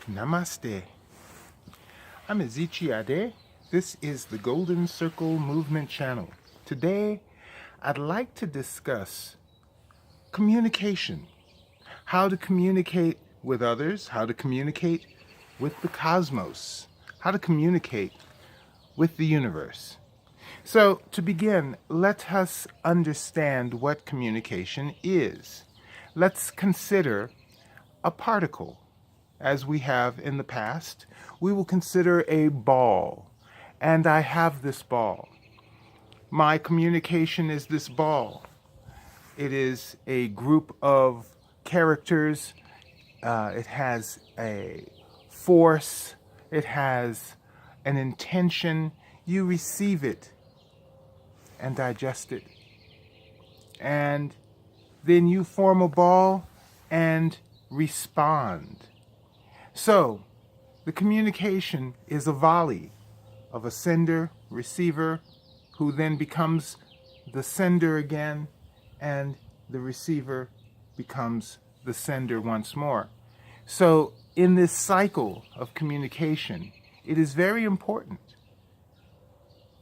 Namaste. I'm Ezechi Ade. This is the Golden Circle Movement Channel. Today, I'd like to discuss communication. How to communicate with others, how to communicate with the cosmos, how to communicate with the universe. So, to begin, let us understand what communication is. Let's consider a particle. As we have in the past, we will consider a ball. And I have this ball. My communication is this ball. It is a group of characters. It has a force. It has an intention. You receive it and digest it. And then you form a ball and respond. So, the communication is a volley of a sender, receiver, who then becomes the sender again, and the receiver becomes the sender once more. So, in this cycle of communication, it is very important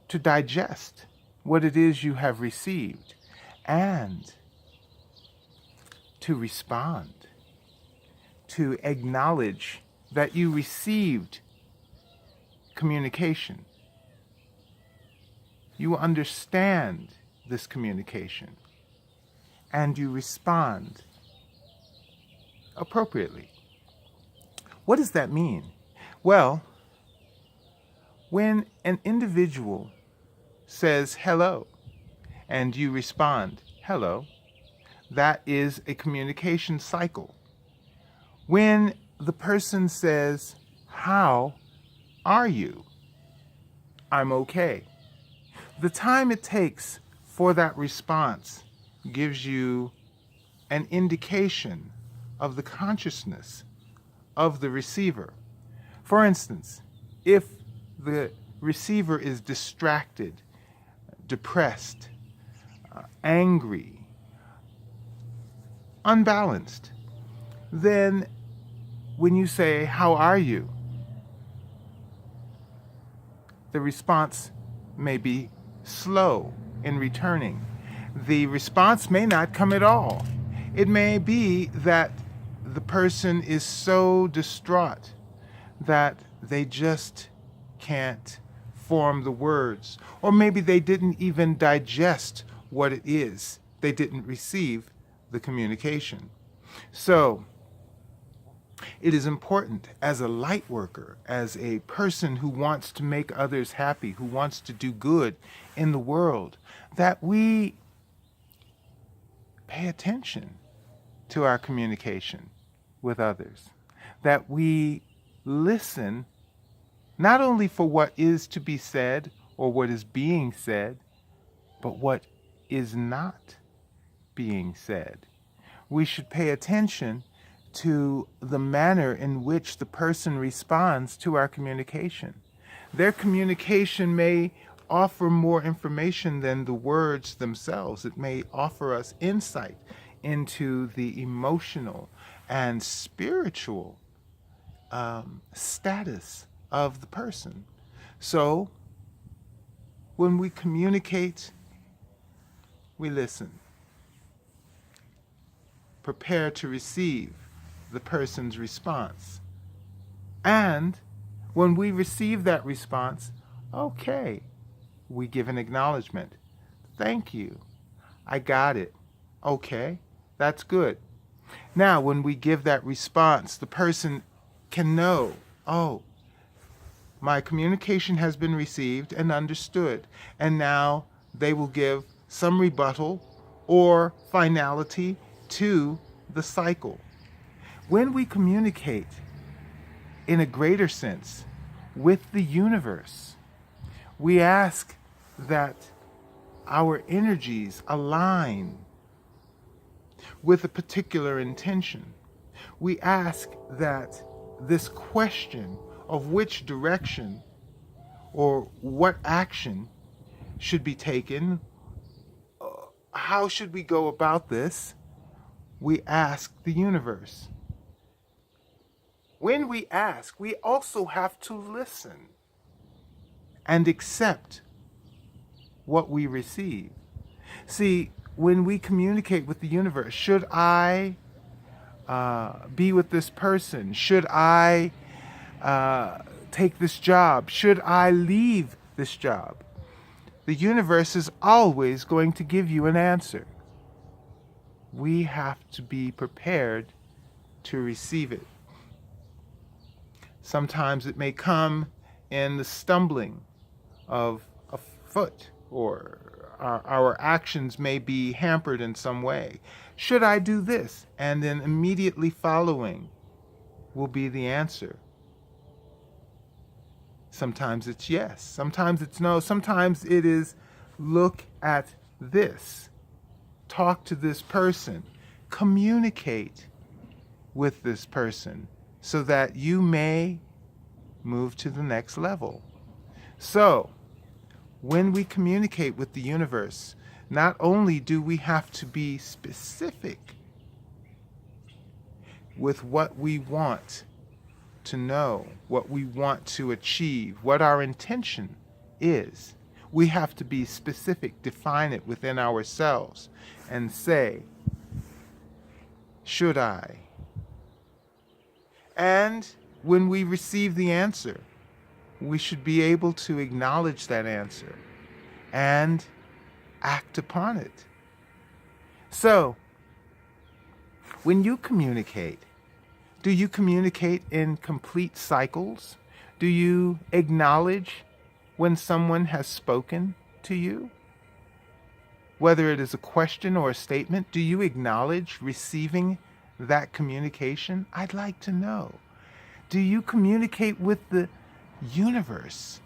to digest what it is you have received and to respond, to acknowledge that you received communication. You understand this communication and you respond appropriately. What does that mean? Well, when an individual says hello and you respond hello, that is a communication cycle. When the person says, "How are you?" I'm okay. The time it takes for that response gives you an indication of the consciousness of the receiver. For instance, if the receiver is distracted, depressed, angry, unbalanced, then when you say, "How are you?" the response may be slow in returning. The response may not come at all. It may be that the person is so distraught that they just can't form the words. Or maybe they didn't even digest what it is. They didn't receive the communication. So, it is important as a light worker, as a person who wants to make others happy, who wants to do good in the world, that we pay attention to our communication with others, that we listen not only for what is to be said or what is being said, but what is not being said. We should pay attention to the manner in which the person responds to our communication. Their communication may offer more information than the words themselves. It may offer us insight into the emotional and spiritual status of the person. So, when we communicate, we listen. Prepare to receive the person's response. And when we receive that response, okay, we give an acknowledgement. Thank you. I got it. Okay, that's good. Now, when we give that response, the person can know, oh, my communication has been received and understood, and now they will give some rebuttal or finality to the cycle. When we communicate in a greater sense with the universe, we ask that our energies align with a particular intention. We ask that this question of which direction or what action should be taken, how should we go about this, we ask the universe. When we ask, we also have to listen and accept what we receive. See, when we communicate with the universe, should I be with this person? Should I take this job? Should I leave this job? The universe is always going to give you an answer. We have to be prepared to receive it. Sometimes it may come in the stumbling of a foot, or our actions may be hampered in some way. Should I do this? And then immediately following will be the answer. Sometimes it's yes, sometimes it's no, sometimes it is look at this, talk to this person, communicate with this person so that you may move to the next level. So, when we communicate with the universe, not only do we have to be specific with what we want to know, what we want to achieve, what our intention is, we have to be specific, define it within ourselves, and say, should I? And when we receive the answer, we should be able to acknowledge that answer and act upon it. So, when you communicate, do you communicate in complete cycles? Do you acknowledge when someone has spoken to you? Whether it is a question or a statement, do you acknowledge receiving that communication? I'd like to know. Do you communicate with the universe?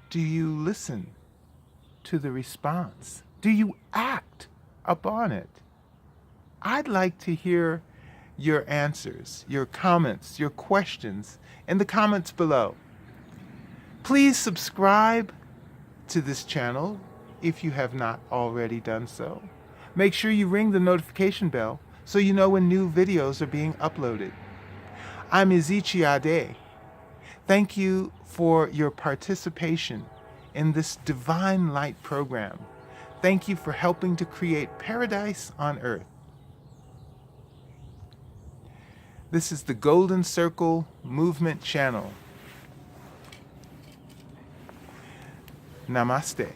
Do you listen to the response? Do you act upon it? I'd like to hear your answers, your comments, your questions in the comments below. Please subscribe to this channel if you have not already done so. Make sure you ring the notification bell so you know when new videos are being uploaded. I'm Ezechi Ade. Thank you for your participation in this Divine Light program. Thank you for helping to create paradise on earth. This is the Golden Circle Movement Channel. Namaste.